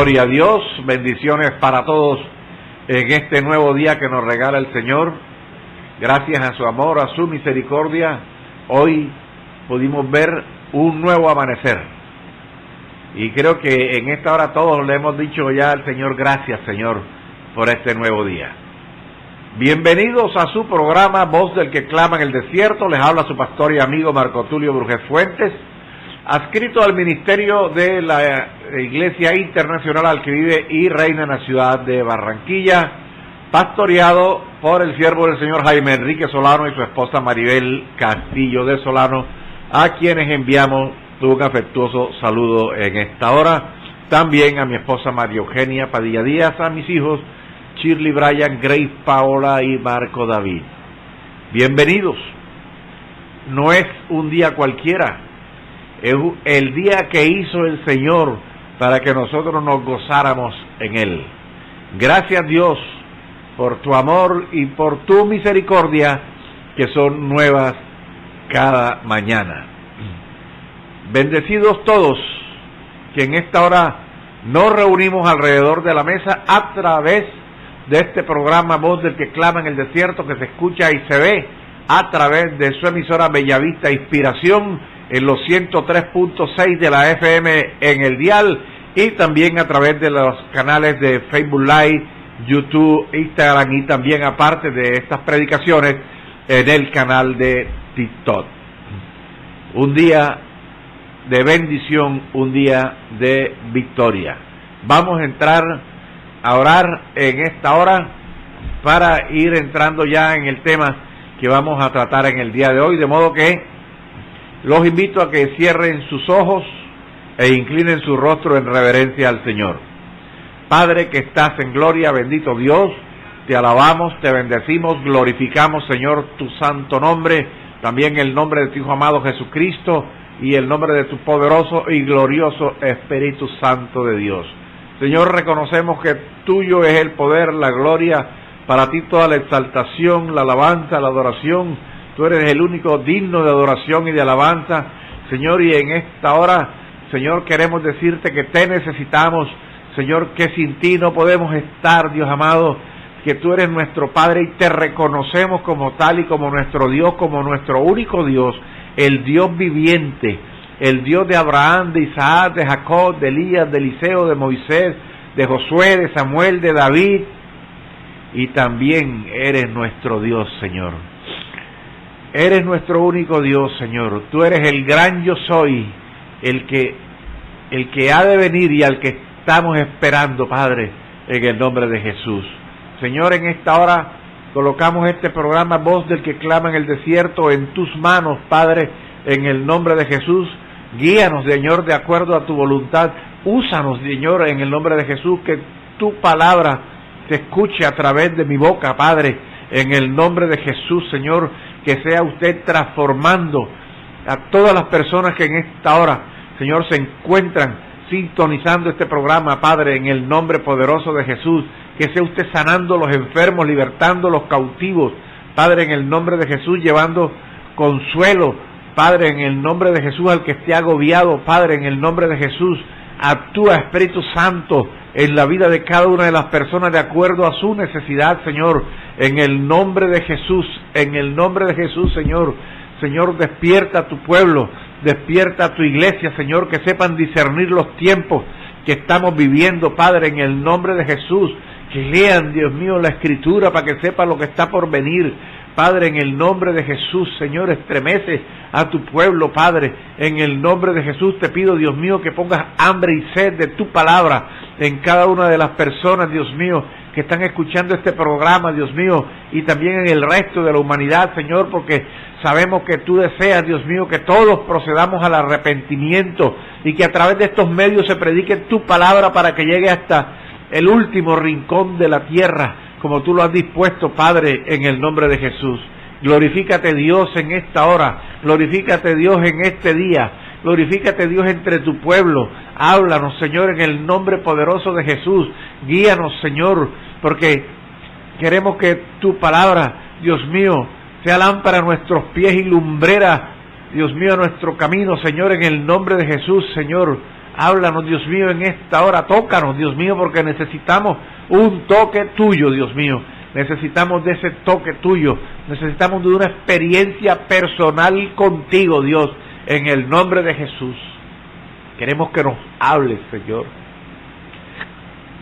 Gloria a Dios, bendiciones para todos en este nuevo día que nos regala el Señor. Gracias a su amor, a su misericordia, hoy pudimos ver un nuevo amanecer. Y creo que en esta hora todos le hemos dicho ya al Señor, gracias Señor por este nuevo día. Bienvenidos a su programa Voz del que clama en el desierto. Les habla su pastor y amigo Marco Tulio Brujes Fuentes, adscrito al ministerio de la Iglesia Internacional al que vive y reina en la ciudad de Barranquilla, pastoreado por el siervo del Señor Jaime Enrique Solano y su esposa Maribel Castillo de Solano, a quienes enviamos un afectuoso saludo en esta hora. También a mi esposa María Eugenia Padilla Díaz, a mis hijos Shirley Brian, Grace Paola y Marco David. Bienvenidos. No es un día cualquiera, es el día que hizo el Señor para que nosotros nos gozáramos en Él. Gracias Dios por tu amor y por tu misericordia, que son nuevas cada mañana. Bendecidos todos que en esta hora nos reunimos alrededor de la mesa a través de este programa Voz del que clama en el desierto, que se escucha y se ve a través de su emisora Bellavista Inspiración en los 103.6 de la FM en el dial, y también a través de los canales de Facebook Live, YouTube, Instagram, y también aparte de estas predicaciones en el canal de TikTok. Un día de bendición, un día de victoria. Vamos a entrar a orar en esta hora para ir entrando ya en el tema que vamos a tratar en el día de hoy, de modo que los invito a que cierren sus ojos e inclinen su rostro en reverencia al Señor. Padre que estás en gloria, bendito Dios, te alabamos, te bendecimos, glorificamos, Señor, tu santo nombre, también el nombre de tu Hijo amado Jesucristo y el nombre de tu poderoso y glorioso Espíritu Santo de Dios. Señor, reconocemos que tuyo es el poder, la gloria, para ti toda la exaltación, la alabanza, la adoración. Tú eres el único digno de adoración y de alabanza, Señor, y en esta hora, Señor, queremos decirte que te necesitamos, Señor, que sin ti no podemos estar, Dios amado, que tú eres nuestro Padre y te reconocemos como tal y como nuestro Dios, como nuestro único Dios, el Dios viviente, el Dios de Abraham, de Isaac, de Jacob, de Elías, de Eliseo, de Moisés, de Josué, de Samuel, de David, y también eres nuestro Dios, Señor. Eres nuestro único Dios, Señor. Tú eres el gran yo soy, el que ha de venir y al que estamos esperando, Padre, en el nombre de Jesús. Señor, en esta hora colocamos este programa Voz del que clama en el desierto en tus manos, Padre, en el nombre de Jesús. Guíanos, Señor, de acuerdo a tu voluntad. Úsanos, Señor, en el nombre de Jesús, que tu palabra se escuche a través de mi boca, Padre, en el nombre de Jesús, Señor, que sea usted transformando a todas las personas que en esta hora, Señor, se encuentran sintonizando este programa, Padre, en el nombre poderoso de Jesús, que sea usted sanando los enfermos, libertando los cautivos, Padre, en el nombre de Jesús, llevando consuelo, Padre, en el nombre de Jesús, al que esté agobiado, Padre, en el nombre de Jesús, actúa Espíritu Santo en la vida de cada una de las personas de acuerdo a su necesidad, Señor, en el nombre de Jesús, en el nombre de Jesús, Señor. Señor, despierta a tu pueblo, despierta a tu iglesia, Señor, que sepan discernir los tiempos que estamos viviendo, Padre, en el nombre de Jesús, que lean, Dios mío, la Escritura para que sepan lo que está por venir, Padre, en el nombre de Jesús, Señor, estremece a tu pueblo, Padre, en el nombre de Jesús te pido, Dios mío, que pongas hambre y sed de tu palabra en cada una de las personas, Dios mío, que están escuchando este programa, Dios mío, y también en el resto de la humanidad, Señor, porque sabemos que tú deseas, Dios mío, que todos procedamos al arrepentimiento y que a través de estos medios se predique tu palabra para que llegue hasta el último rincón de la tierra, como tú lo has dispuesto, Padre, en el nombre de Jesús. Glorifícate, Dios, en esta hora. Glorifícate, Dios, en este día. Glorifícate, Dios, entre tu pueblo. Háblanos, Señor, en el nombre poderoso de Jesús. Guíanos, Señor, porque queremos que tu palabra, Dios mío, sea lámpara a nuestros pies y lumbrera, Dios mío, a nuestro camino, Señor, en el nombre de Jesús, Señor. Háblanos, Dios mío, en esta hora. Tócanos, Dios mío, porque necesitamos un toque tuyo, Dios mío. Necesitamos de ese toque tuyo. Necesitamos de una experiencia personal contigo, Dios, en el nombre de Jesús. Queremos que nos hables, Señor.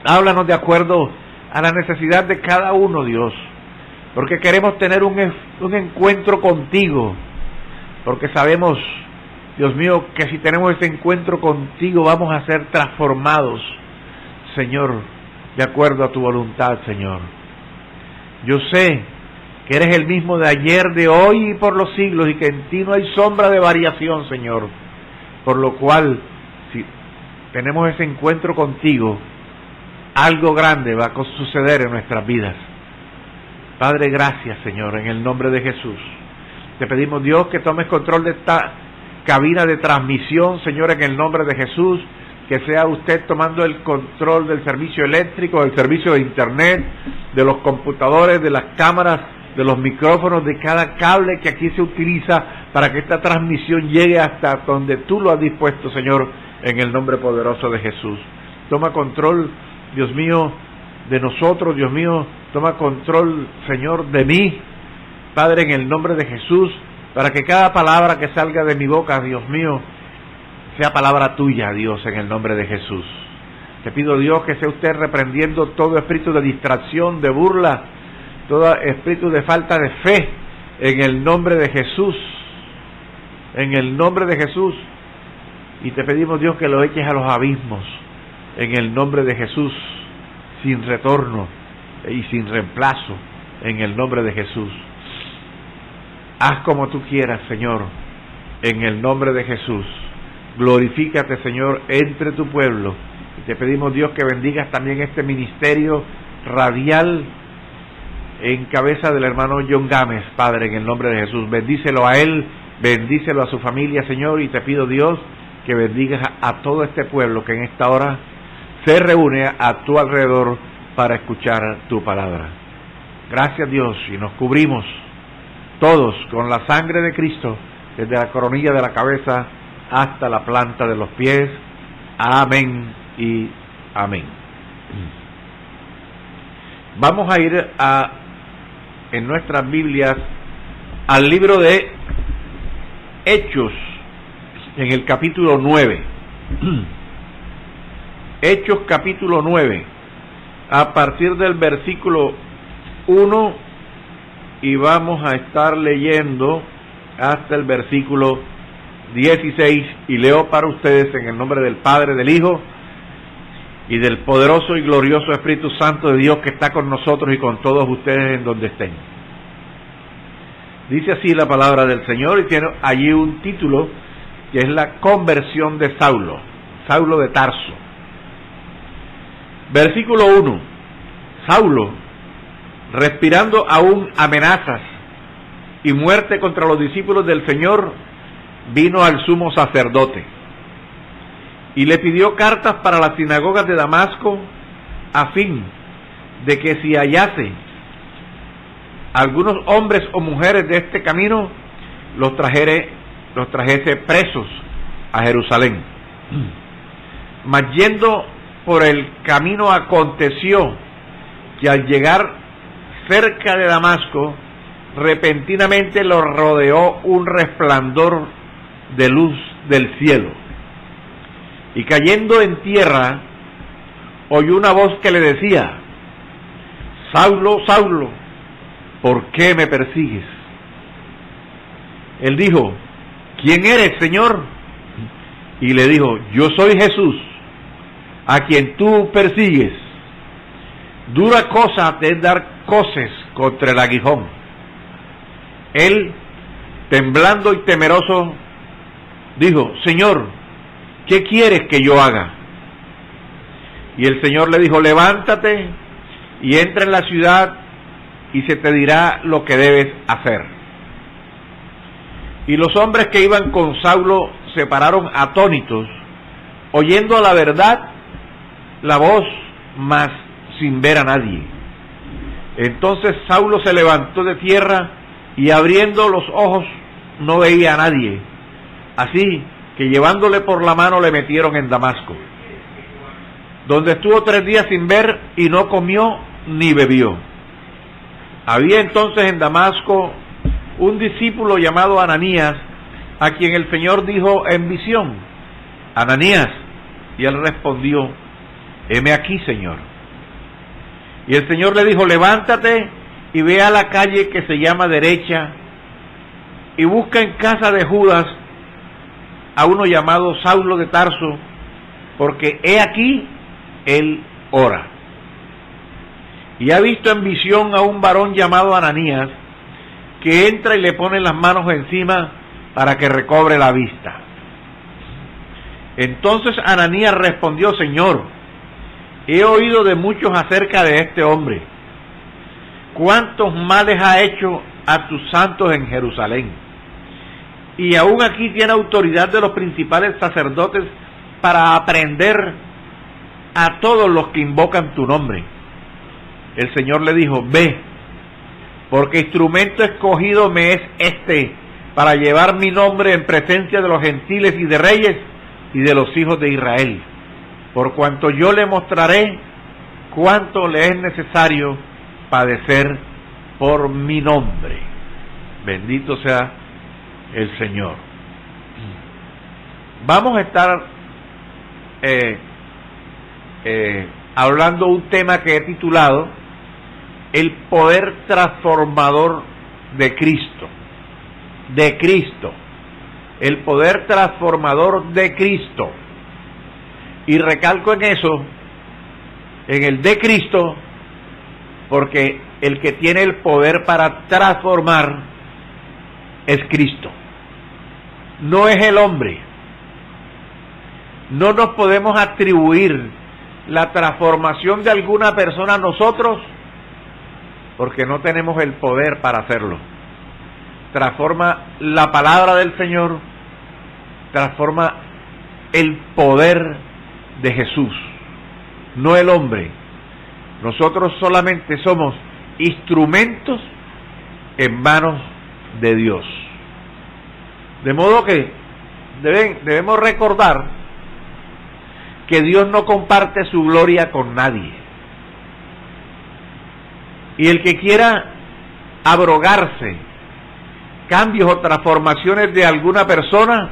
Háblanos de acuerdo a la necesidad de cada uno, Dios, porque queremos tener un encuentro contigo, porque sabemos, Dios mío, que si tenemos ese encuentro contigo vamos a ser transformados, Señor, de acuerdo a tu voluntad, Señor. Yo sé que eres el mismo de ayer, de hoy y por los siglos, y que en ti no hay sombra de variación, Señor, por lo cual, si tenemos ese encuentro contigo, algo grande va a suceder en nuestras vidas. Padre, gracias, Señor, en el nombre de Jesús. Te pedimos, Dios, que tomes control de esta cabina de transmisión, Señor, en el nombre de Jesús. Que sea usted tomando el control del servicio eléctrico, del servicio de internet, de los computadores, de las cámaras, de los micrófonos, de cada cable que aquí se utiliza para que esta transmisión llegue hasta donde tú lo has dispuesto, Señor, en el nombre poderoso de Jesús. Toma control, Dios mío, de nosotros, Dios mío, toma control, Señor, de mí, Padre, en el nombre de Jesús, para que cada palabra que salga de mi boca, Dios mío, sea palabra tuya, Dios, en el nombre de Jesús. Te pido, Dios, que sea usted reprendiendo todo espíritu de distracción, de burla, todo espíritu de falta de fe, en el nombre de Jesús, en el nombre de Jesús. Y te pedimos, Dios, que lo eches a los abismos, en el nombre de Jesús, sin retorno y sin reemplazo, en el nombre de Jesús. Haz como tú quieras, Señor, en el nombre de Jesús. Glorifícate, Señor, entre tu pueblo. Y te pedimos, Dios, que bendigas también este ministerio radial en cabeza del hermano John Gámez, Padre, en el nombre de Jesús. Bendícelo a él, bendícelo a su familia, Señor, y te pido, Dios, que bendigas a todo este pueblo que en esta hora se reúne a tu alrededor para escuchar tu palabra. Gracias, Dios, y nos cubrimos todos con la sangre de Cristo, desde la coronilla de la cabeza hasta la planta de los pies. Amén y amén. Vamos a ir en nuestras Biblias al libro de Hechos, en el capítulo 9. Hechos capítulo 9, a partir del versículo 1, y vamos a estar leyendo hasta el versículo 16, y leo para ustedes en el nombre del Padre, del Hijo y del poderoso y glorioso Espíritu Santo de Dios, que está con nosotros y con todos ustedes en donde estén. Dice así la palabra del Señor, y tiene allí un título que es la conversión de Saulo, Saulo de Tarso. Versículo 1. Saulo, respirando aún amenazas y muerte contra los discípulos del Señor, vino al sumo sacerdote y le pidió cartas para las sinagogas de Damasco, a fin de que si hallase algunos hombres o mujeres de este camino, los trajese presos a Jerusalén. Mas yendo por el camino, aconteció que al llegar cerca de Damasco, repentinamente lo rodeó un resplandor de luz del cielo, y cayendo en tierra oyó una voz que le decía: Saulo, Saulo, ¿por qué me persigues? Él dijo: ¿quién eres, Señor? Y le dijo: yo soy Jesús, a quien tú persigues. Dura cosa te es dar coces contra el aguijón. Él, temblando y temeroso, dijo: Señor, ¿qué quieres que yo haga? Y el Señor le dijo: levántate y entra en la ciudad, y se te dirá lo que debes hacer. Y los hombres que iban con Saulo se pararon atónitos, oyendo a la verdad la voz, mas sin ver a nadie. Entonces Saulo se levantó de tierra, y abriendo los ojos no veía a nadie. Así que llevándole por la mano le metieron en Damasco, donde estuvo 3 días sin ver y no comió ni bebió. Había entonces en Damasco un discípulo llamado Ananías, a quien el Señor dijo en visión: Ananías. Y él respondió: heme aquí, Señor. Y el Señor le dijo: levántate y ve a la calle que se llama Derecha y busca en casa de Judas a uno llamado Saulo de Tarso, porque he aquí él ora. Y ha visto en visión a un varón llamado Ananías, que entra y le pone las manos encima para que recobre la vista. Entonces Ananías respondió: Señor, he oído de muchos acerca de este hombre, cuántos males ha hecho a tus santos en Jerusalén, y aún aquí tiene autoridad de los principales sacerdotes para aprender a todos los que invocan tu nombre. El Señor le dijo: ve, porque instrumento escogido me es este para llevar mi nombre en presencia de los gentiles y de reyes y de los hijos de Israel, por cuanto yo le mostraré cuánto le es necesario padecer por mi nombre. Bendito sea el Señor. Vamos a estar hablando un tema que he titulado el poder transformador de Cristo. De Cristo. El poder transformador de Cristo. Y recalco en eso, en el de Cristo, porque el que tiene el poder para transformar es Cristo. No es el hombre. No nos podemos atribuir la transformación de alguna persona a nosotros, porque no tenemos el poder para hacerlo. Transforma la palabra del Señor, transforma el poder de Jesús, no el hombre. Nosotros solamente somos instrumentos en manos de Dios. De modo que debemos recordar que Dios no comparte su gloria con nadie. Y el que quiera abrogarse cambios o transformaciones de alguna persona,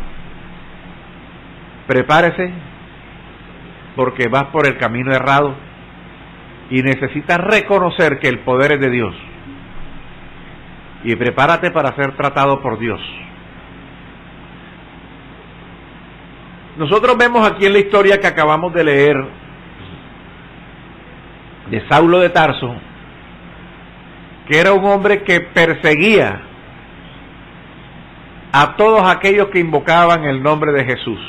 prepárese, porque vas por el camino errado y necesitas reconocer que el poder es de Dios. Y prepárate para ser tratado por Dios. Nosotros vemos aquí en la historia que acabamos de leer de Saulo de Tarso, que era un hombre que perseguía a todos aquellos que invocaban el nombre de Jesús.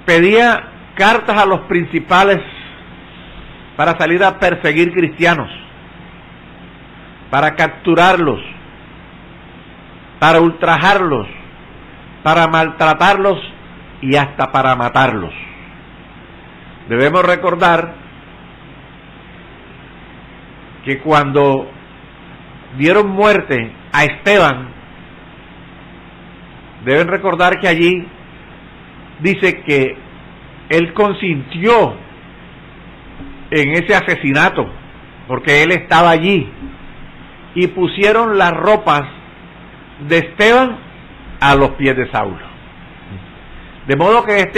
Pedía cartas a los principales para salir a perseguir cristianos, para capturarlos, para ultrajarlos, para maltratarlos y hasta para matarlos. Debemos recordar que cuando dieron muerte a Esteban, deben recordar que allí dice que él consintió en ese asesinato, porque él estaba allí, y pusieron las ropas de Esteban a los pies de Saulo. De modo que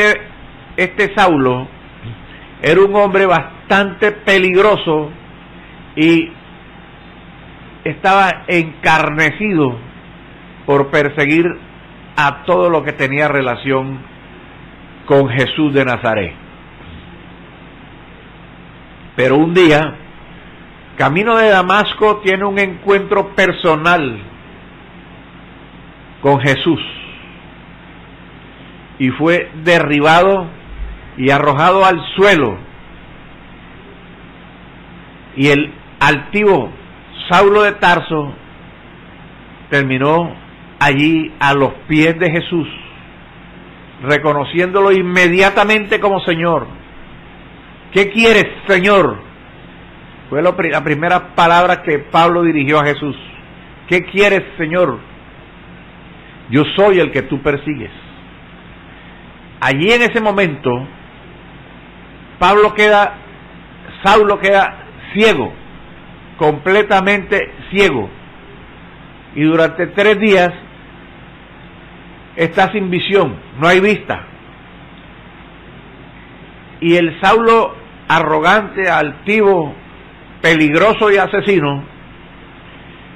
este Saulo era un hombre bastante peligroso y estaba encarnecido por perseguir a todo lo que tenía relación con Jesús de Nazaret. Pero un día, camino de Damasco, tiene un encuentro personal con Jesús y fue derribado y arrojado al suelo, y el altivo Saulo de Tarso terminó allí a los pies de Jesús, reconociéndolo inmediatamente como Señor. ¿Qué quieres, Señor? Fue la primera palabra que Pablo dirigió a Jesús. ¿Qué quieres, Señor? Yo soy el que tú persigues. Allí en ese momento, Saulo queda ciego, completamente ciego, y durante 3 días está sin visión, no hay vista. Y el Saulo arrogante, altivo, peligroso y asesino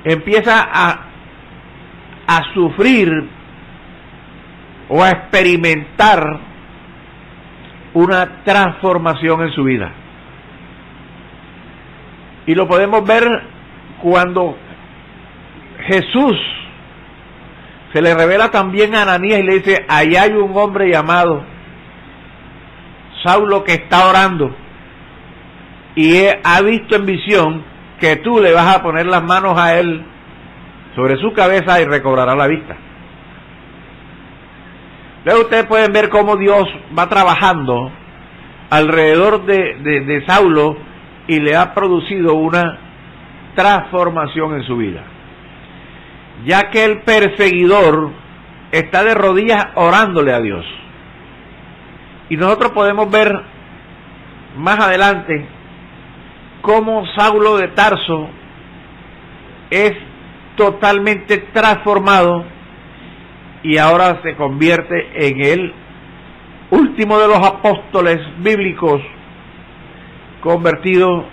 empieza a sufrir o a experimentar una transformación en su vida. Y lo podemos ver cuando Jesús se le revela también a Ananías y le dice: allá hay un hombre llamado Saulo que está orando y ha visto en visión que tú le vas a poner las manos a él sobre su cabeza y recobrará la vista. Luego ustedes pueden ver cómo Dios va trabajando alrededor de Saulo y le ha producido una transformación en su vida, ya que el perseguidor está de rodillas orándole a Dios. Y nosotros podemos ver más adelante cómo Saulo de Tarso es totalmente transformado y ahora se convierte en el último de los apóstoles bíblicos, convertido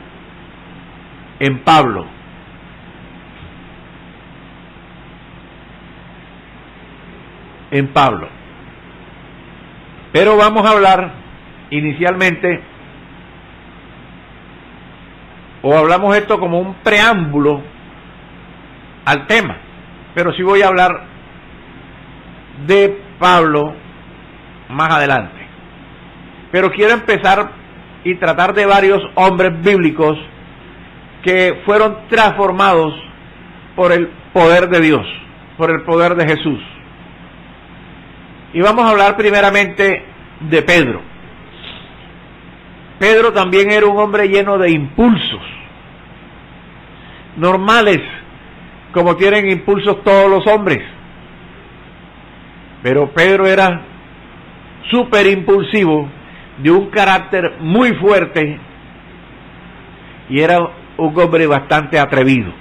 en Pablo. Pero vamos a hablar inicialmente, o hablamos esto como un preámbulo al tema, pero sí voy a hablar de Pablo más adelante. Pero quiero empezar y tratar de varios hombres bíblicos que fueron transformados por el poder de Dios, por el poder de Jesús. Y vamos a hablar primeramente de Pedro. Pedro también era un hombre lleno de impulsos normales, como tienen impulsos todos los hombres. Pero Pedro era súper impulsivo, de un carácter muy fuerte, y era un hombre bastante atrevido.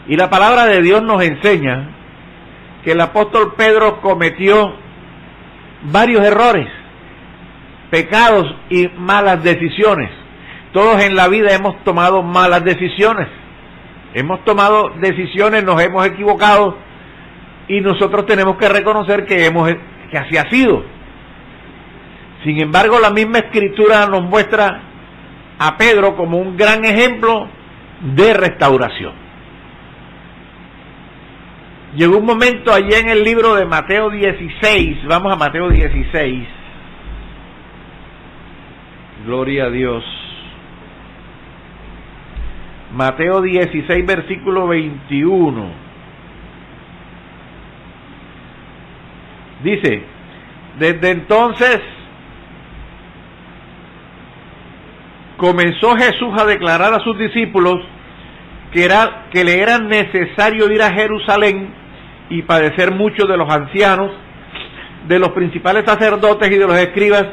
Y la palabra de Dios nos enseña que el apóstol Pedro cometió varios errores, pecados y malas decisiones. Todos en la vida hemos tomado malas decisiones, nos hemos equivocado, y nosotros tenemos que reconocer que así ha sido. Sin embargo, la misma Escritura nos muestra a Pedro como un gran ejemplo de restauración. Llegó un momento allí en el libro de Mateo 16, vamos a Mateo 16, gloria a Dios. Mateo 16, versículo 21. Dice: desde entonces comenzó Jesús a declarar a sus discípulos que le era necesario ir a Jerusalén y padecer mucho de los ancianos, de los principales sacerdotes y de los escribas,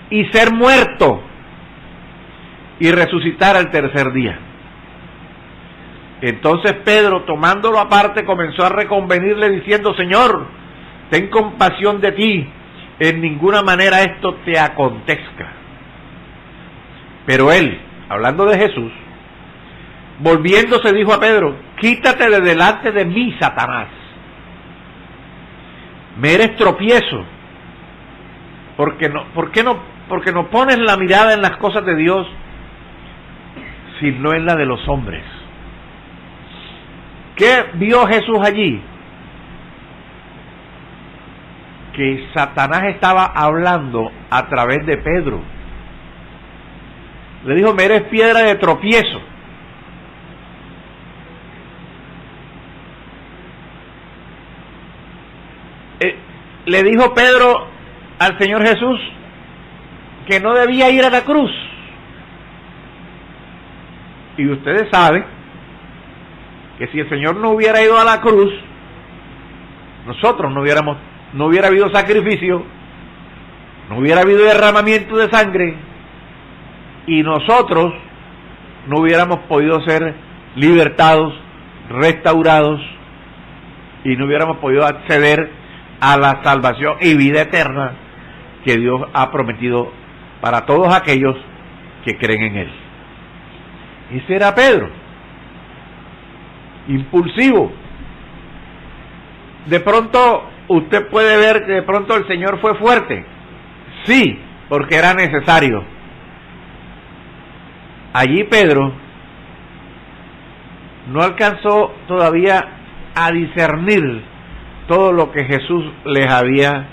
y ser muerto y resucitar al tercer día. Entonces Pedro, tomándolo aparte, comenzó a reconvenirle diciendo: Señor, ten compasión de ti, en ninguna manera esto te acontezca. Pero él, hablando de Jesús, volviéndose dijo a Pedro: quítate de delante de mí, Satanás, me eres tropiezo, porque no pones la mirada en las cosas de Dios, sino en la de los hombres. ¿Qué vio Jesús allí? Que Satanás estaba hablando a través de Pedro. Le dijo: me eres piedra de tropiezo. Le dijo Pedro al Señor Jesús que no debía ir a la cruz. Y ustedes saben que si el Señor no hubiera ido a la cruz, nosotros no hubiera habido sacrificio, no hubiera habido derramamiento de sangre, y nosotros no hubiéramos podido ser libertados, restaurados, y no hubiéramos podido acceder a la salvación y vida eterna que Dios ha prometido para todos aquellos que creen en Él. Ese era Pedro, impulsivo. De pronto usted puede ver que de pronto el Señor fue fuerte, sí, porque era necesario. Allí Pedro no alcanzó todavía a discernir todo lo que Jesús les había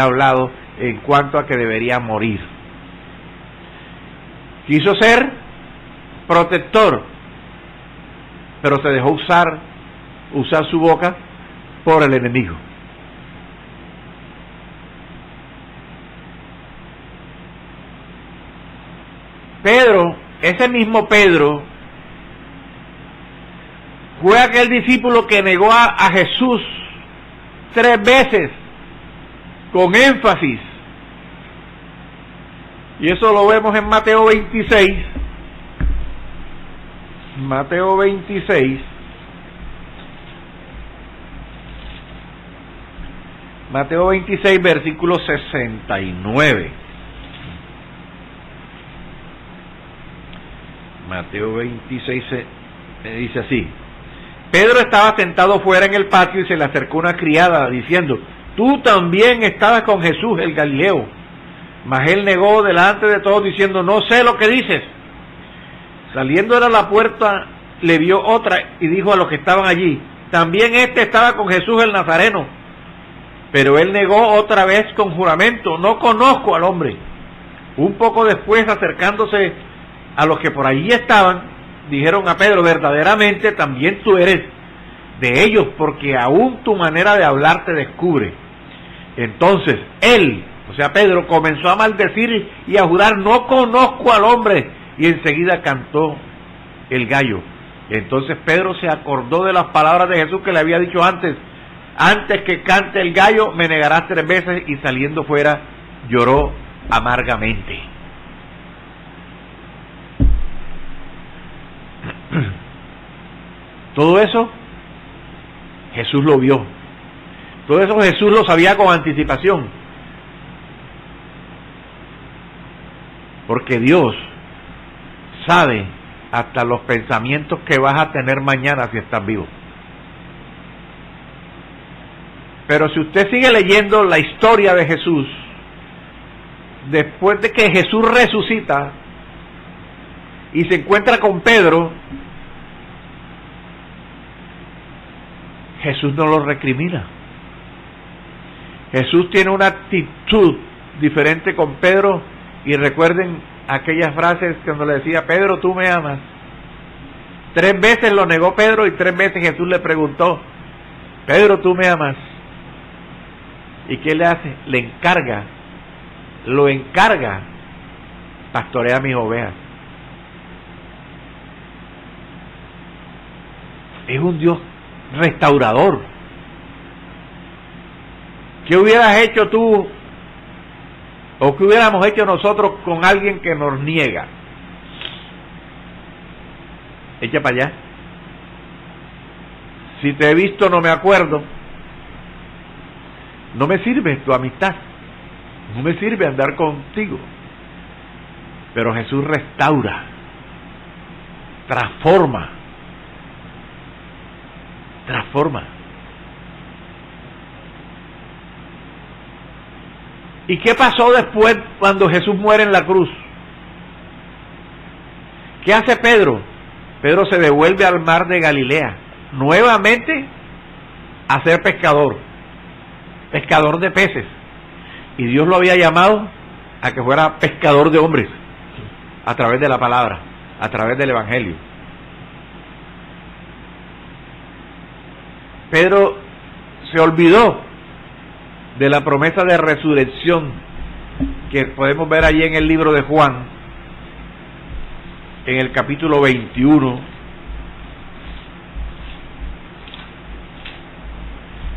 hablado en cuanto a que debería morir. Quiso ser protector, pero se dejó usar su boca por el enemigo. Pedro, ese mismo Pedro, fue aquel discípulo que negó a Jesús 3 veces, con énfasis. Y eso lo vemos en Mateo 26. Mateo 26. Mateo 26, versículo 69. Mateo 26 me dice así: Pedro estaba sentado fuera en el patio y se le acercó una criada diciendo: tú también estabas con Jesús el Galileo. Mas él negó delante de todos diciendo: no sé lo que dices. Saliendo de la puerta le vio otra y dijo a los que estaban allí: también estaba con Jesús el Nazareno. Pero él negó otra vez con juramento: no conozco al hombre. Un poco después, acercándose a los que por allí estaban, dijeron a Pedro: verdaderamente también tú eres de ellos, porque aún tu manera de hablar te descubre. Entonces él, o sea Pedro, comenzó a maldecir y a jurar: no conozco al hombre. Y enseguida cantó el gallo. Entonces Pedro se acordó de las palabras de Jesús que le había dicho antes: antes que cante el gallo me negarás 3 veces. Y saliendo fuera lloró amargamente. Todo eso Jesús lo vio. Todo eso Jesús lo sabía con anticipación. Porque Dios sabe hasta los pensamientos que vas a tener mañana si estás vivo. Pero si usted sigue leyendo la historia de Jesús, después de que Jesús resucita y se encuentra con Pedro, Jesús no lo recrimina. Jesús tiene una actitud diferente con Pedro. Y recuerden aquellas frases cuando le decía: Pedro, tú me amas. 3 veces lo negó Pedro y 3 veces Jesús le preguntó: Pedro, tú me amas. ¿Y qué le hace? Lo encarga: pastorea mis ovejas. Es un Dios restaurador. ¿Qué hubieras hecho tú o qué hubiéramos hecho nosotros con alguien que nos niega? Echa para allá. Si te he visto no me acuerdo. No me sirve tu amistad, no me sirve andar contigo. Pero Jesús restaura, transforma. ¿Y qué pasó después cuando Jesús muere en la cruz? ¿Qué hace Pedro? Pedro se devuelve al mar de Galilea, nuevamente a ser pescador de peces. Y Dios lo había llamado a que fuera pescador de hombres, a través de la palabra, a través del Evangelio. Pedro se olvidó de la promesa de resurrección que podemos ver allí en el libro de Juan, en el capítulo 21,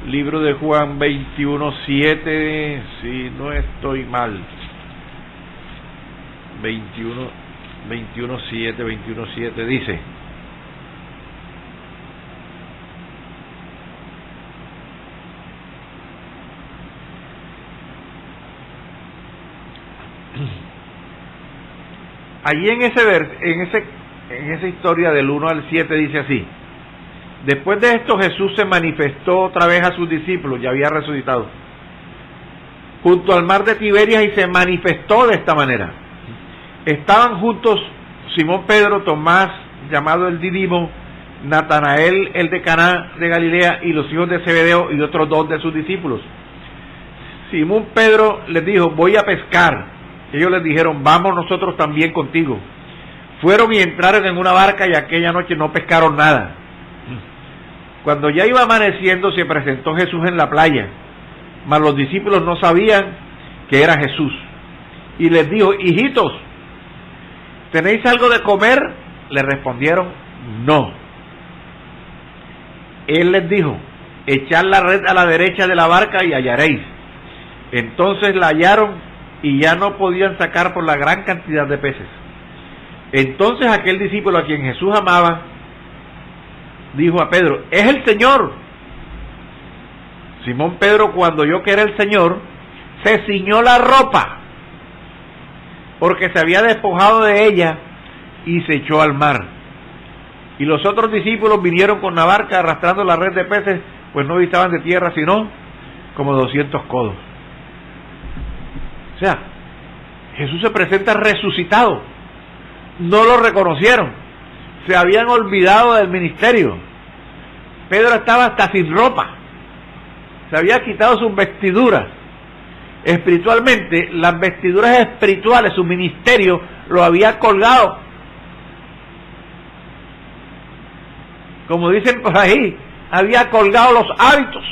Libro de Juan 21:7, si no estoy mal. 21:7 dice: allí en esa historia del 1 al 7 dice así: después de esto Jesús se manifestó otra vez a sus discípulos, ya había resucitado, junto al mar de Tiberias, y se manifestó de esta manera. Estaban juntos Simón Pedro, Tomás, llamado el Dídimo, Natanael, el de Caná de Galilea, y los hijos de Zebedeo, y otros 2 de sus discípulos. Simón Pedro les dijo: voy a pescar. Ellos les dijeron: vamos nosotros también contigo. Fueron y entraron en una barca, y aquella noche no pescaron nada. Cuando ya iba amaneciendo, se presentó Jesús en la playa, mas los discípulos no sabían que era Jesús. Y les dijo: hijitos, ¿tenéis algo de comer? Le respondieron: no. Él les dijo: echad la red a la derecha de la barca y hallaréis. Entonces la hallaron, y ya no podían sacar por la gran cantidad de peces. Entonces aquel discípulo a quien Jesús amaba dijo a Pedro: es el Señor. Simón Pedro, cuando oyó que era el Señor, se ciñó la ropa, porque se había despojado de ella, y se echó al mar. Y los otros discípulos vinieron con la barca arrastrando la red de peces, pues no distaban de tierra sino como 200 codos. O sea, Jesús se presenta resucitado. No lo reconocieron, se habían olvidado del ministerio. Pedro estaba hasta sin ropa, se había quitado sus vestiduras. Espiritualmente, las vestiduras espirituales, su ministerio lo había colgado. Como dicen por ahí, había colgado los hábitos.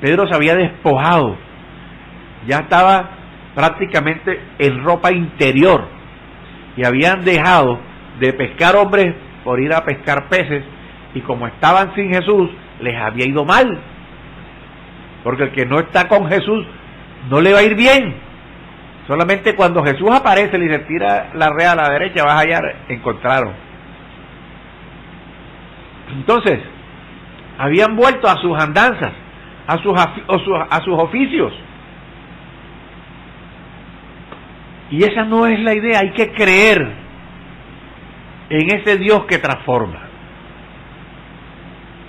Pedro se había despojado, ya estaba prácticamente en ropa interior, y habían dejado de pescar hombres por ir a pescar peces, y como estaban sin Jesús, les había ido mal, porque el que no está con Jesús no le va a ir bien. Solamente cuando Jesús aparece, le dice: tira la red a la derecha, vas a hallar. Encontraron. Entonces, habían vuelto a sus andanzas, a sus oficios. Y esa no es la idea. Hay que creer en ese Dios que transforma.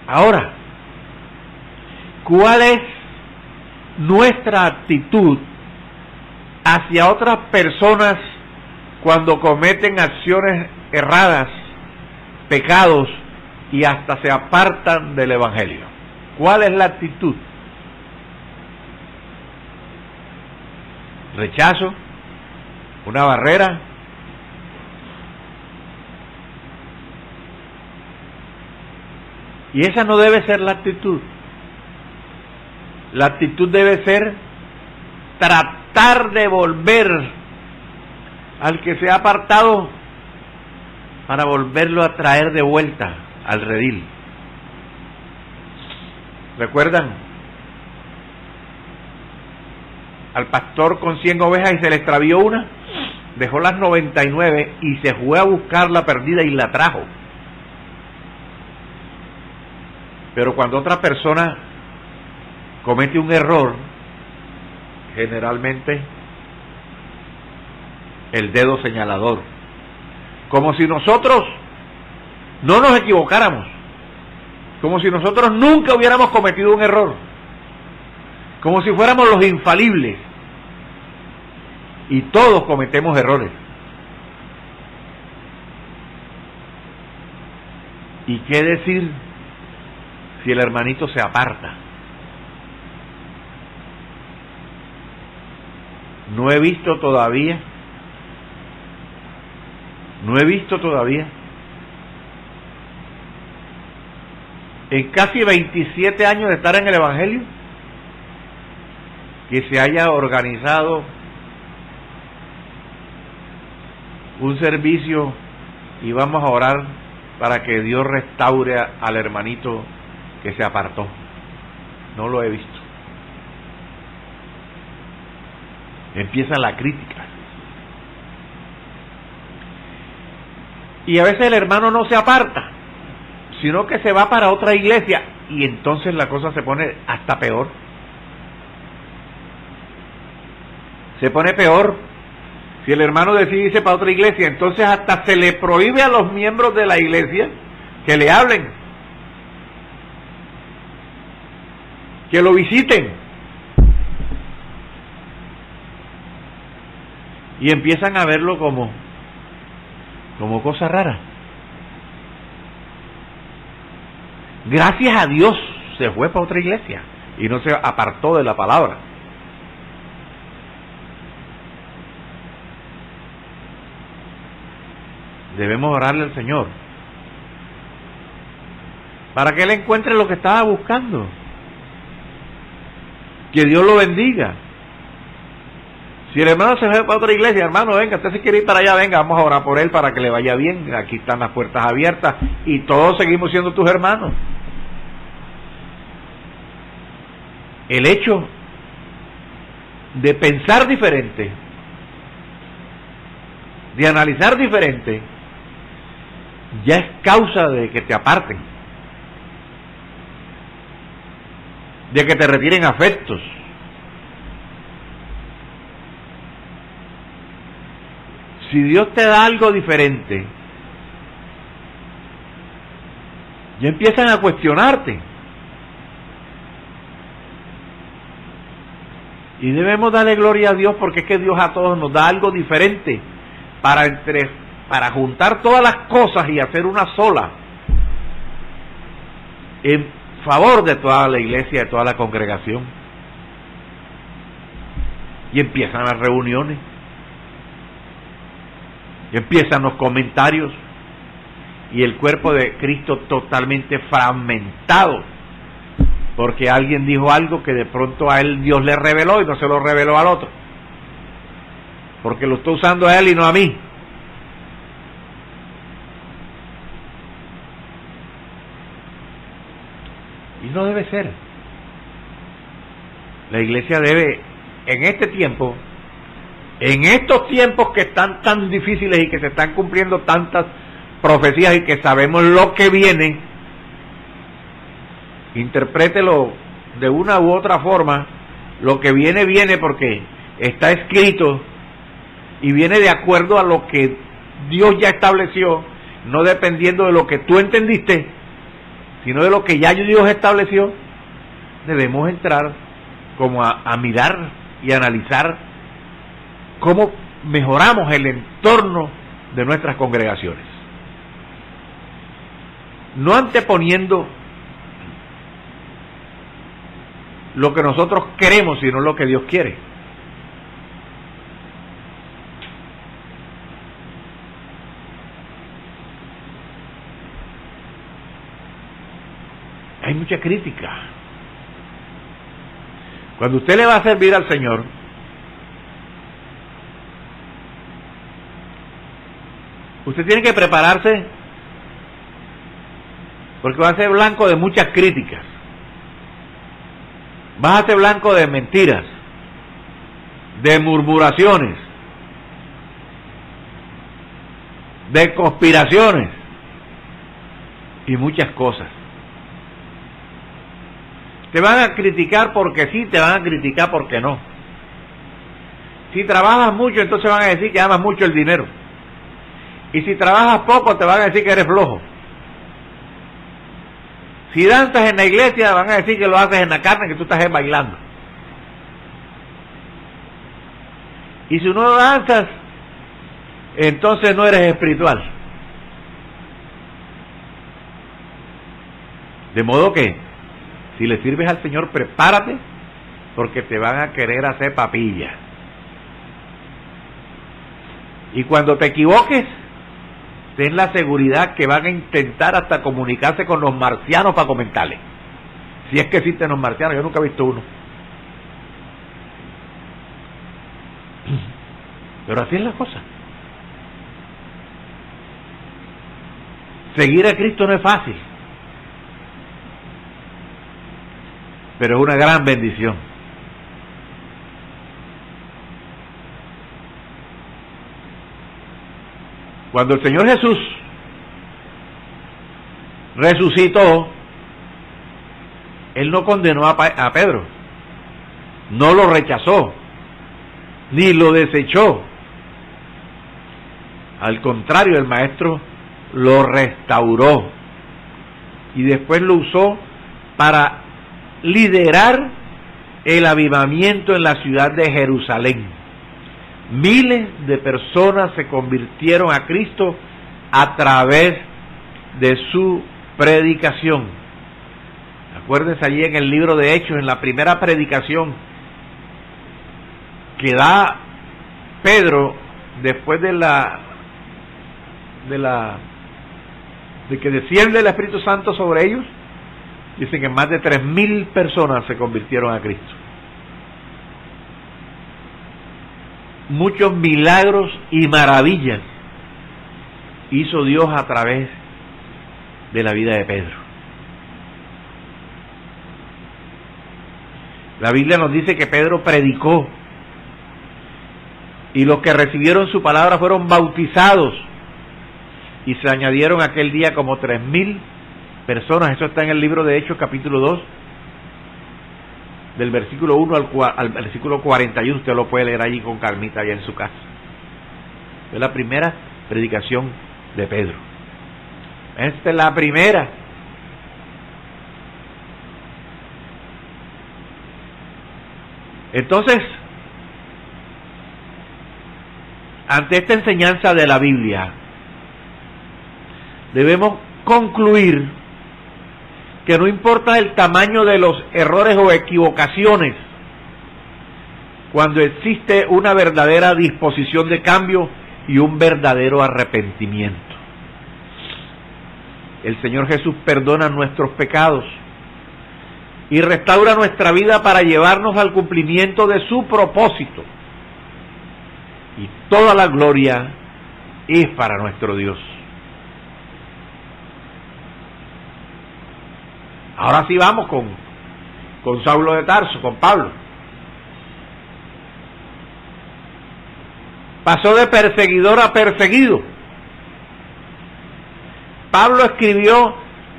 Ahora, ¿cuál es nuestra actitud hacia otras personas cuando cometen acciones erradas, pecados, y hasta se apartan del Evangelio? ¿Cuál es la actitud? ¿Rechazo? ¿Una barrera? Y esa no debe ser la actitud. La actitud debe ser tratar de volver al que se ha apartado para volverlo a traer de vuelta al redil. ¿Recuerdan al pastor con 100 ovejas y se le extravió una? Dejó las 99 y se fue a buscar la perdida y la trajo. Pero cuando otra persona comete un error, generalmente el dedo señalador, como si nosotros no nos equivocáramos, como si nosotros nunca hubiéramos cometido un error, como si fuéramos los infalibles. Y todos cometemos errores. ¿Y qué decir si el hermanito se aparta? No he visto todavía en casi 27 años de estar en el Evangelio que se haya organizado un servicio y vamos a orar para que Dios restaure al hermanito que se apartó. No lo he visto. Empieza la crítica. Y a veces el hermano no se aparta, sino que se va para otra iglesia, y entonces la cosa se pone hasta peor. Se pone peor. Si el hermano decide irse para otra iglesia, entonces hasta se le prohíbe a los miembros de la iglesia que le hablen, que lo visiten. Y empiezan a verlo como cosa rara. Gracias a Dios se fue para otra iglesia y no se apartó de la palabra. Debemos orarle al Señor para que Él encuentre lo que estaba buscando. Que Dios lo bendiga. Si el hermano se fue para otra iglesia, hermano, venga, usted se quiere ir para allá, venga, vamos a orar por él para que le vaya bien. Aquí están las puertas abiertas y todos seguimos siendo tus hermanos. El hecho de pensar diferente, de analizar diferente, ya es causa de que te aparten, de que te retiren afectos. Si Dios te da algo diferente, ya empiezan a cuestionarte. Y debemos darle gloria a Dios, porque es que Dios a todos nos da algo diferente para juntar todas las cosas y hacer una sola en favor de toda la iglesia, de toda la congregación. Y empiezan las reuniones, y empiezan los comentarios, y el cuerpo de Cristo totalmente fragmentado, porque alguien dijo algo que de pronto a él Dios le reveló y no se lo reveló al otro, porque lo está usando a él y no a mí. Y no debe ser. La iglesia debe, en este tiempo, en estos tiempos que están tan difíciles y que se están cumpliendo tantas profecías y que sabemos lo que viene, interprételo de una u otra forma. Lo que viene, viene porque está escrito y viene de acuerdo a lo que Dios ya estableció, no dependiendo de lo que tú entendiste, sino de lo que ya Dios estableció. Debemos entrar como a mirar y analizar cómo mejoramos el entorno de nuestras congregaciones, no anteponiendo lo que nosotros queremos, sino lo que Dios quiere. Hay mucha crítica. Cuando usted le va a servir al Señor, usted tiene que prepararse, porque va a ser blanco de muchas críticas. Vas a ser blanco de mentiras, de murmuraciones, de conspiraciones y muchas cosas. Te van a criticar porque sí, te van a criticar porque no. Si trabajas mucho, entonces van a decir que amas mucho el dinero. Y si trabajas poco, te van a decir que eres flojo. Si danzas en la iglesia, van a decir que lo haces en la carne, que tú estás bailando. Y si no danzas, entonces no eres espiritual. De modo que, si le sirves al Señor, prepárate, porque te van a querer hacer papilla. Y cuando te equivoques, ten la seguridad que van a intentar hasta comunicarse con los marcianos para comentarles. Si es que existen los marcianos, yo nunca he visto uno. Pero así es la cosa. Seguir a Cristo no es fácil. pero es una gran bendición. Cuando el Señor Jesús resucitó, Él no condenó a Pedro, no lo rechazó, ni lo desechó. Al contrario, el Maestro lo restauró y después lo usó para liderar el avivamiento en la ciudad de Jerusalén. Miles de personas se convirtieron a Cristo a través de su predicación. Acuérdense allí en el libro de Hechos, en la primera predicación que da Pedro después de que desciende el Espíritu Santo sobre ellos, dicen que más de 3,000 personas se convirtieron a Cristo. Muchos milagros y maravillas hizo Dios a través de la vida de Pedro. La Biblia nos dice que Pedro predicó y los que recibieron su palabra fueron bautizados y se añadieron aquel día como 3,000 personas. Eso está en el libro de Hechos capítulo 2 del versículo 1 al versículo 41. Usted lo puede leer allí con calmita allá en su casa. Es la primera predicación de Pedro. Esta es la primera. Entonces, ante esta enseñanza de la Biblia, debemos concluir que no importa el tamaño de los errores o equivocaciones, cuando existe una verdadera disposición de cambio y un verdadero arrepentimiento. El Señor Jesús perdona nuestros pecados y restaura nuestra vida para llevarnos al cumplimiento de su propósito. Y toda la gloria es para nuestro Dios. Ahora sí vamos con Saulo de Tarso, con Pablo. Pasó de perseguidor a perseguido. Pablo escribió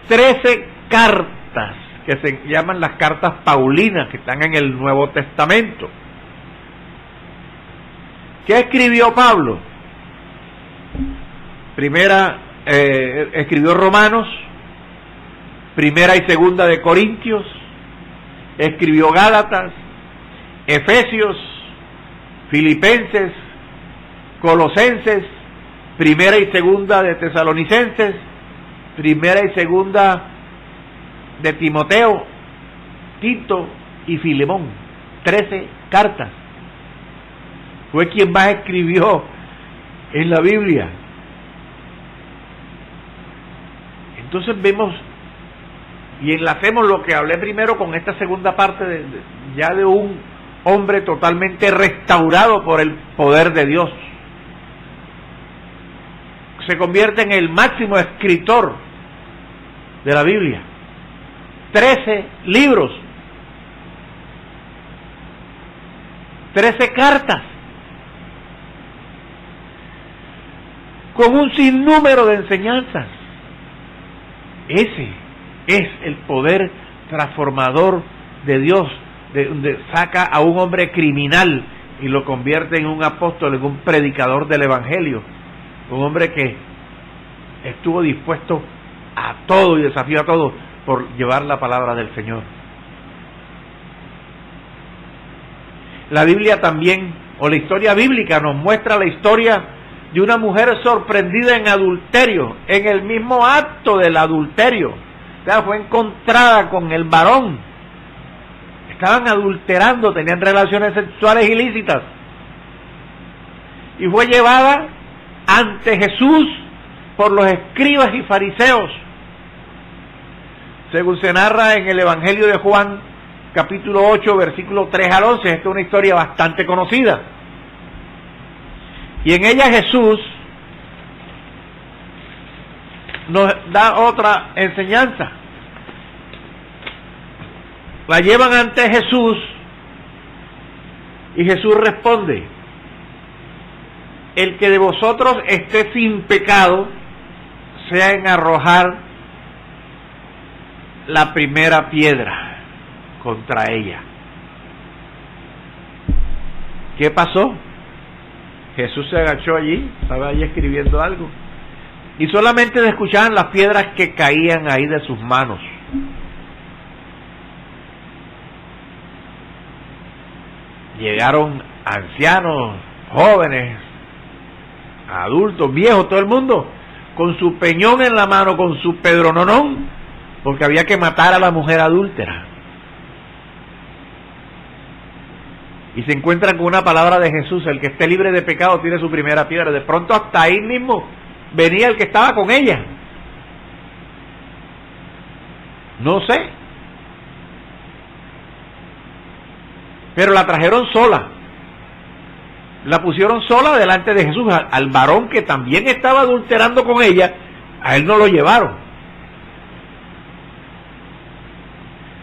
13 cartas, que se llaman las cartas paulinas, que están en el Nuevo Testamento. ¿Qué escribió Pablo? Escribió Romanos, Primera y Segunda de Corintios, escribió Gálatas, Efesios, Filipenses, Colosenses, Primera y Segunda de Tesalonicenses, Primera y Segunda de Timoteo, Tito y Filemón. 13 cartas. Fue quien más escribió en la Biblia. Entonces vemos y enlacemos lo que hablé primero con esta segunda parte de un hombre totalmente restaurado por el poder de Dios. Se convierte en el máximo escritor de la Biblia. 13 libros, 13 cartas, con un sinnúmero de enseñanzas. Ese es el poder transformador de Dios, donde saca a un hombre criminal y lo convierte en un apóstol, en un predicador del Evangelio, un hombre que estuvo dispuesto a todo y desafió a todo por llevar la palabra del Señor. La Biblia también, o la historia bíblica, nos muestra la historia de una mujer sorprendida en adulterio, en el mismo acto del adulterio. O sea, fue encontrada con el varón. Estaban adulterando, tenían relaciones sexuales ilícitas. Y fue llevada ante Jesús por los escribas y fariseos. Según se narra en el Evangelio de Juan, capítulo 8, versículo 3 al 11, esta es una historia bastante conocida. Y en ella Jesús nos da otra enseñanza. La llevan ante Jesús y Jesús responde: el que de vosotros esté sin pecado, sea en arrojar la primera piedra contra ella. ¿Qué pasó? Jesús se agachó allí, estaba allí escribiendo algo, y solamente se escuchaban las piedras que caían ahí de sus manos. Llegaron ancianos, jóvenes, adultos, viejos, todo el mundo, con su peñón en la mano, con su pedrononón, porque había que matar a la mujer adúltera. Y se encuentran con una palabra de Jesús: el que esté libre de pecado tiene su primera piedra. De pronto hasta ahí mismo venía el que estaba con ella. No sé, pero la trajeron sola, la pusieron sola delante de Jesús. Al varón que también estaba adulterando con ella, a él no lo llevaron.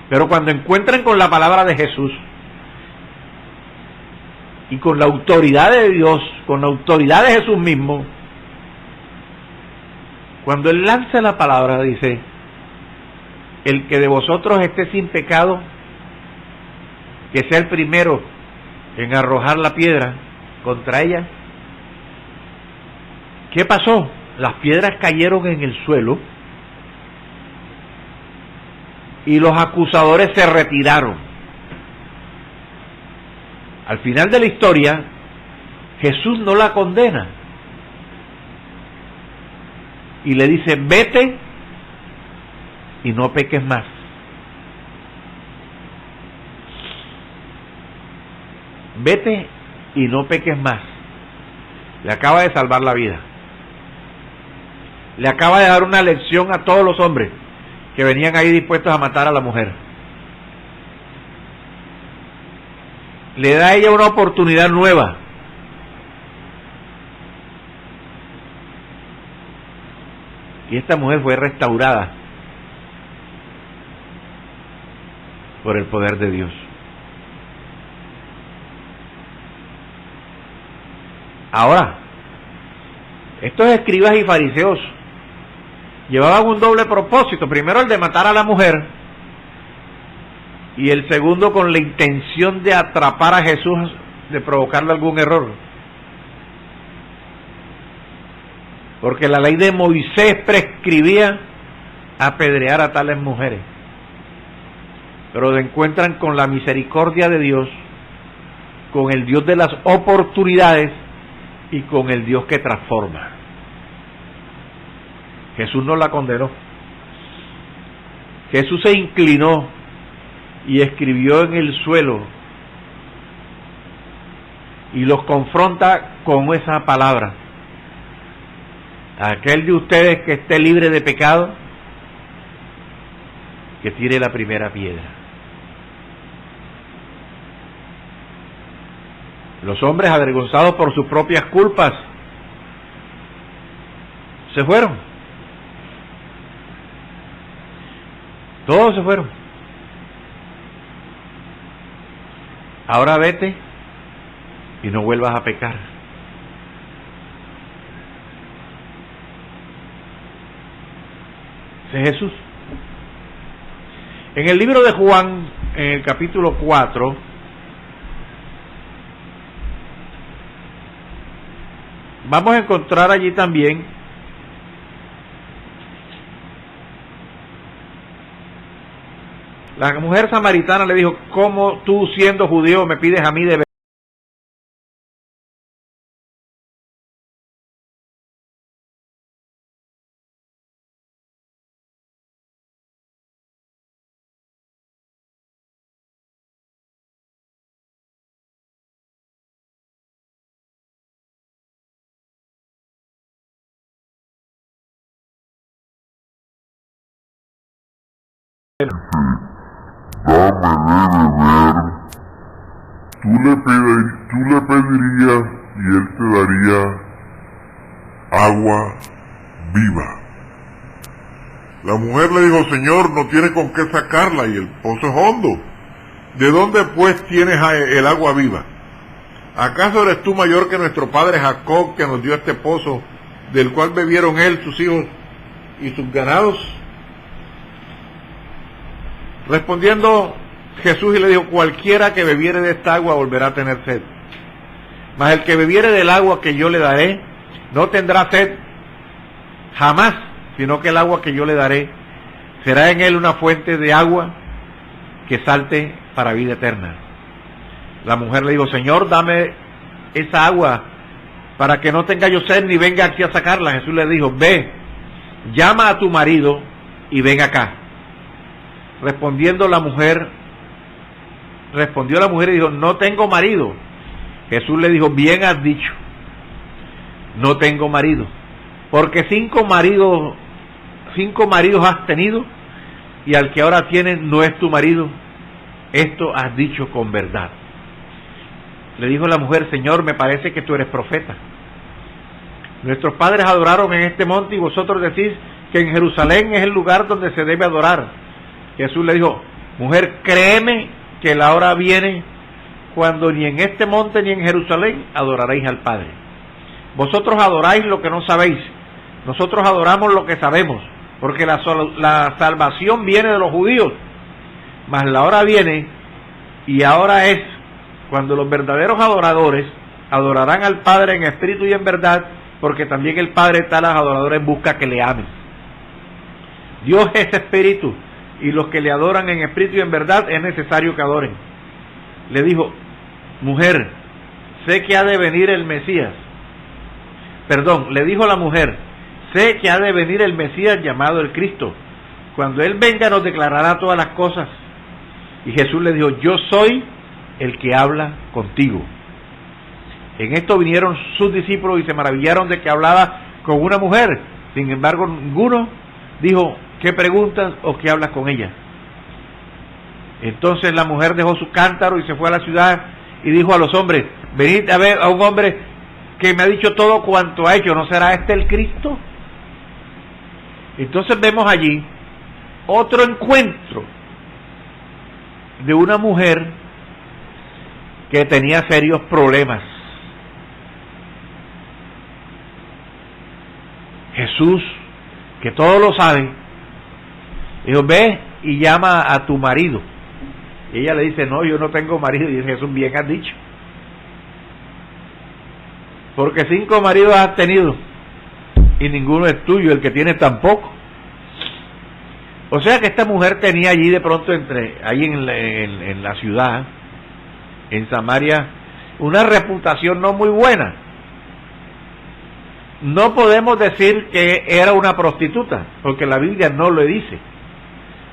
Pero cuando encuentran con la palabra de Jesús y con la autoridad de Dios, con la autoridad de Jesús mismo, cuando él lanza la palabra, dice: el que de vosotros esté sin pecado, que sea el primero en arrojar la piedra contra ella. ¿Qué pasó? Las piedras cayeron en el suelo y los acusadores se retiraron. Al final de la historia, Jesús no la condena y le dice: vete y no peques más. Vete y no peques más. Le acaba de salvar la vida. Le acaba de dar una lección a todos los hombres que venían ahí dispuestos a matar a la mujer. Le da a ella una oportunidad nueva. Y esta mujer fue restaurada por el poder de Dios. Ahora, estos escribas y fariseos llevaban un doble propósito: primero el de matar a la mujer, y el segundo con la intención de atrapar a Jesús, de provocarle algún error. Porque la ley de Moisés prescribía apedrear a tales mujeres. Pero se encuentran con la misericordia de Dios, con el Dios de las oportunidades y con el Dios que transforma. Jesús no la condenó. Jesús se inclinó y escribió en el suelo y los confronta con esa palabra: aquel de ustedes que esté libre de pecado, que tire la primera piedra. Los hombres, avergonzados por sus propias culpas, se fueron. Todos se fueron. Ahora vete y no vuelvas a pecar. Ese es Jesús. En el libro de Juan, en el capítulo 4, vamos a encontrar allí también la mujer samaritana. Le dijo: ¿cómo tú, siendo judío, me pides a mí de beber? Dame de beber. Tú le pedirías y él te daría agua viva. La mujer le dijo: Señor, no tiene con qué sacarla y el pozo es hondo. ¿de dónde pues tienes el agua viva? ¿Acaso eres tú mayor que nuestro padre Jacob, que nos dio este pozo, del cual bebieron él, sus hijos y sus ganados? Respondiendo Jesús y le dijo, cualquiera que bebiere de esta agua volverá a tener sed. Mas el que bebiere del agua que yo le daré, no tendrá sed jamás, sino que el agua que yo le daré será en él una fuente de agua que salte para vida eterna. La mujer le dijo, Señor, dame esa agua para que no tenga yo sed ni venga aquí a sacarla. Jesús le dijo, ve, llama a tu marido y ven acá. Respondió la mujer y dijo, no tengo marido. Jesús le dijo, bien has dicho, no tengo marido, porque cinco maridos has tenido, y al que ahora tienes no es tu marido. Esto has dicho con verdad. Le dijo la mujer, Señor, me parece que tú eres profeta. Nuestros padres adoraron en este monte y vosotros decís que en Jerusalén es el lugar donde se debe adorar. Jesús le dijo, mujer, créeme que la hora viene cuando ni en este monte ni en Jerusalén adoraréis al Padre. Vosotros adoráis lo que no sabéis, nosotros adoramos lo que sabemos, porque la salvación viene de los judíos, mas la hora viene, y ahora es, cuando los verdaderos adoradores adorarán al Padre en espíritu y en verdad, porque también el Padre está a los adoradores en busca que le amen. Dios es espíritu, y los que le adoran en espíritu y en verdad es necesario que adoren. Le dijo, mujer, sé que ha de venir el Mesías. Le dijo la mujer, sé que ha de venir el Mesías llamado el Cristo. Cuando Él venga nos declarará todas las cosas. Y Jesús le dijo, yo soy el que habla contigo. En esto vinieron sus discípulos y se maravillaron de que hablaba con una mujer. Sin embargo, ninguno dijo, ¿qué preguntas o qué hablas con ella? Entonces la mujer dejó su cántaro y se fue a la ciudad y dijo a los hombres, venid a ver a un hombre que me ha dicho todo cuanto ha hecho, ¿no será este el Cristo? Entonces vemos allí otro encuentro de una mujer que tenía serios problemas. Jesús, que todo lo sabe, dijo, ve y llama a tu marido. Y ella le dice, no, yo no tengo marido. Y dice, Jesús, bien has dicho, porque 5 maridos has tenido y ninguno es tuyo, el que tienes tampoco. O sea que esta mujer tenía allí de pronto ahí en la ciudad, en Samaria, una reputación no muy buena. No podemos decir que era una prostituta, porque la Biblia no lo dice.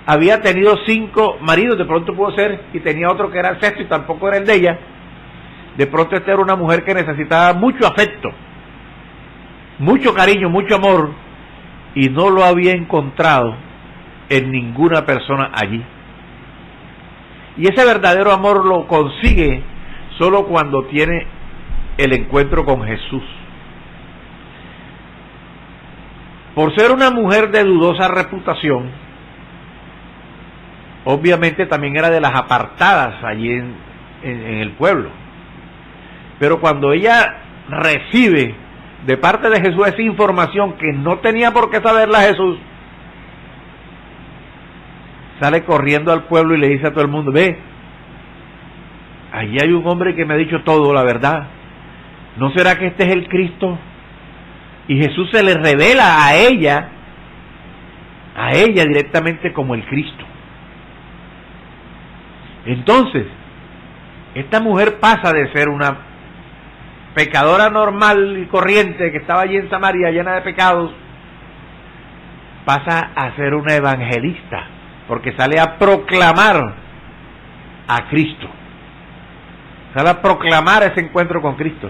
Había tenido 5 maridos, de pronto pudo ser, y tenía otro que era el sexto y tampoco era el de ella. De pronto esta era una mujer que necesitaba mucho afecto, mucho cariño, mucho amor, y no lo había encontrado en ninguna persona allí. Y ese verdadero amor lo consigue solo cuando tiene el encuentro con Jesús. Por ser una mujer de dudosa reputación, obviamente también era de las apartadas allí en el pueblo. Pero cuando ella recibe de parte de Jesús esa información que no tenía por qué saberla Jesús, sale corriendo al pueblo y le dice a todo el mundo, ve, allí hay un hombre que me ha dicho todo, la verdad. ¿No será que este es el Cristo? Y Jesús se le revela a ella directamente como el Cristo. Entonces, esta mujer pasa de ser una pecadora normal y corriente que estaba allí en Samaria llena de pecados, pasa a ser una evangelista, porque sale a proclamar a Cristo, sale a proclamar ese encuentro con Cristo.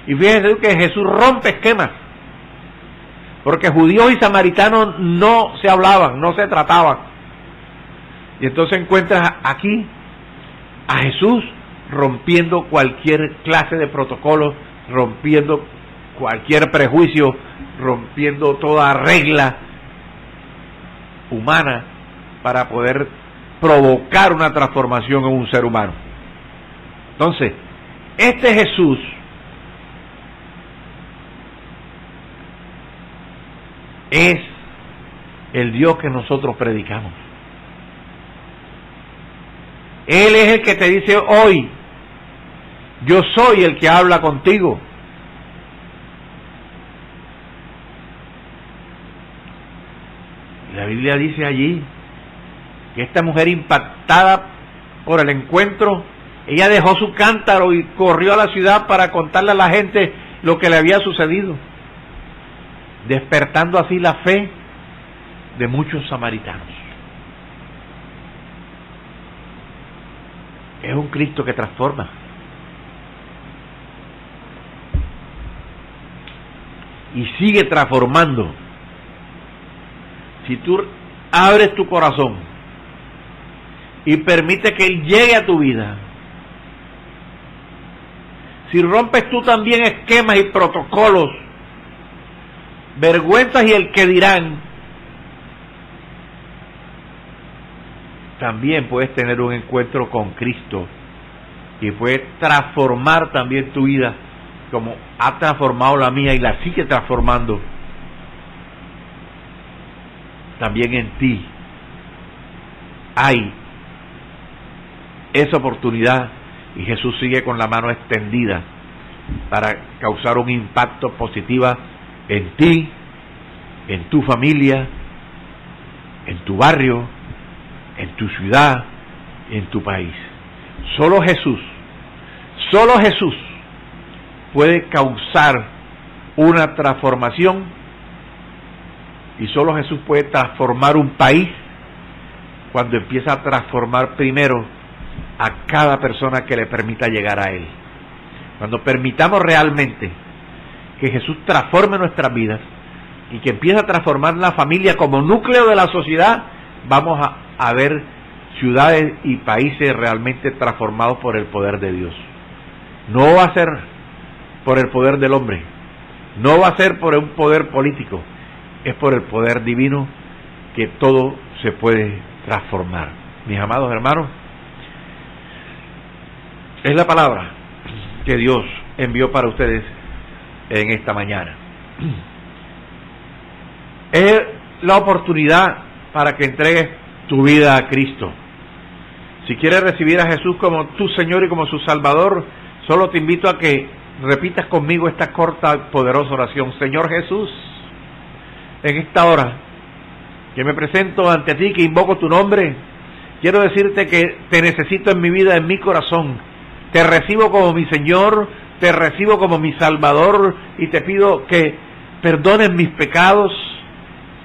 Y fíjense que Jesús rompe esquemas, porque judíos y samaritanos no se hablaban, no se trataban. Y entonces encuentras aquí a Jesús rompiendo cualquier clase de protocolo, rompiendo cualquier prejuicio, rompiendo toda regla humana para poder provocar una transformación en un ser humano. Entonces, este Jesús es el Dios que nosotros predicamos. Él es el que te dice hoy: yo soy el que habla contigo. La Biblia dice allí que esta mujer, impactada por el encuentro, ella dejó su cántaro y corrió a la ciudad para contarle a la gente lo que le había sucedido, despertando así la fe de muchos samaritanos. Es un Cristo que transforma. Y sigue transformando. Si tú abres tu corazón y permites que Él llegue a tu vida, si rompes tú también esquemas y protocolos, vergüenzas y el que dirán, también puedes tener un encuentro con Cristo y puedes transformar también tu vida como ha transformado la mía y la sigue transformando también en ti. Hay esa oportunidad y Jesús sigue con la mano extendida para causar un impacto positivo en ti, en tu familia, en tu barrio, en tu ciudad, en tu país. Solo Jesús puede causar una transformación, y solo Jesús puede transformar un país cuando empieza a transformar primero a cada persona que le permita llegar a Él. Cuando permitamos realmente que Jesús transforme nuestras vidas y que empiece a transformar la familia como núcleo de la sociedad, vamos a ver ciudades y países realmente transformados por el poder de Dios. No va a ser por el poder del hombre, no va a ser por un poder político, es por el poder divino que todo se puede transformar. Mis amados hermanos, es la palabra que Dios envió para ustedes en esta mañana. Es la oportunidad para que entregues tu vida a Cristo. Si quieres recibir a Jesús como tu Señor y como su Salvador, solo te invito a que repitas conmigo esta corta, poderosa oración. Señor Jesús, en esta hora que me presento ante ti, que invoco tu nombre, quiero decirte que te necesito en mi vida, en mi corazón. Te recibo como mi Señor, te recibo como mi Salvador, y te pido que perdones mis pecados,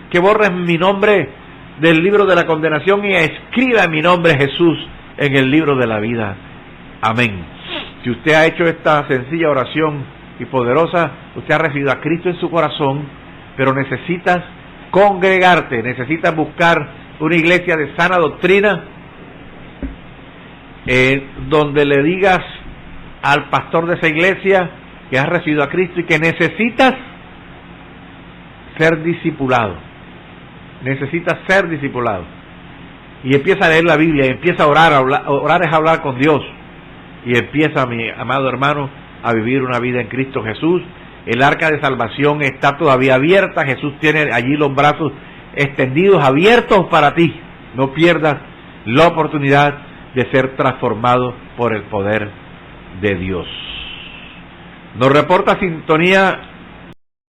que borres mi nombre del libro de la condenación y escriba mi nombre, Jesús, en el libro de la vida. Amén. Si usted ha hecho esta sencilla oración y poderosa, usted ha recibido a Cristo en su corazón, pero necesitas congregarte, necesitas buscar una iglesia de sana doctrina, donde le digas al pastor de esa iglesia que has recibido a Cristo y que necesitas ser discipulado. Necesitas ser discipulado. Y empieza a leer la Biblia, y empieza a orar. Orar es hablar con Dios. Y empieza, mi amado hermano, a vivir una vida en Cristo Jesús. El arca de salvación está todavía abierta. Jesús tiene allí los brazos extendidos, abiertos para ti. No pierdas la oportunidad de ser transformado por el poder de Dios. Nos reporta sintonía